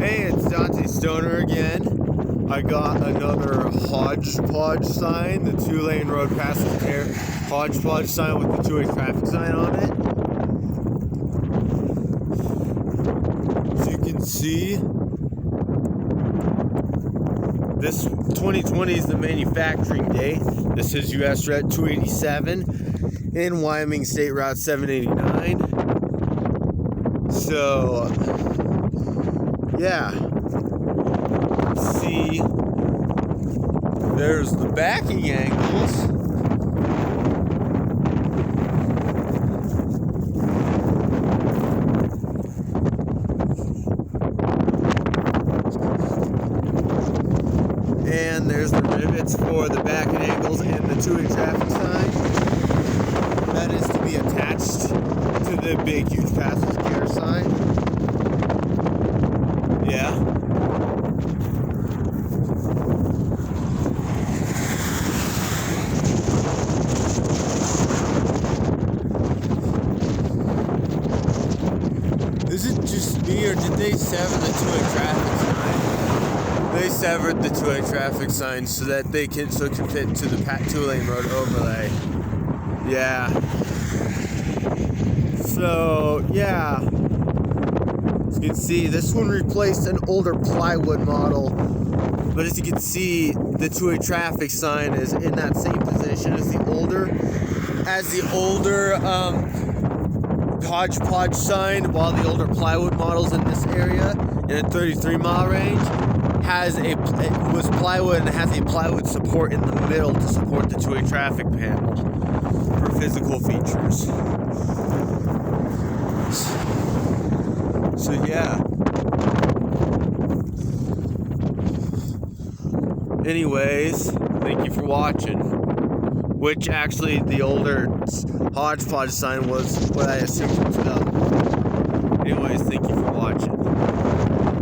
Hey, it's Dante Stoner again. I got another hodgepodge sign, the 2-lane road passive care hodgepodge sign with the 2-way traffic sign on it. As you can see, this 2020 is the manufacturing date. This is US Route 287 in Wyoming State Route 789. So, yeah. See, there's the backing angles. And there's the rivets for the backing angles and the 2-way traffic sign. That is to be attached to the big, huge passenger care sign. Yeah. Is it just me, or did they sever the 2-way traffic sign? They severed the 2-way traffic sign so that it can fit to the 2-lane road overlay. Yeah. So, yeah. As you can see, this one replaced an older plywood model. But as you can see, the 2-way traffic sign is in that same position as the older hodgepodge sign, while the older plywood models in this area in a 33-mile range was plywood and has a plywood support in the middle to support the 2-way traffic panel for physical features. So yeah. Anyways, thank you for watching. Which actually the older hodgepodge sign was what I assumed was up. Anyways, thank you for watching.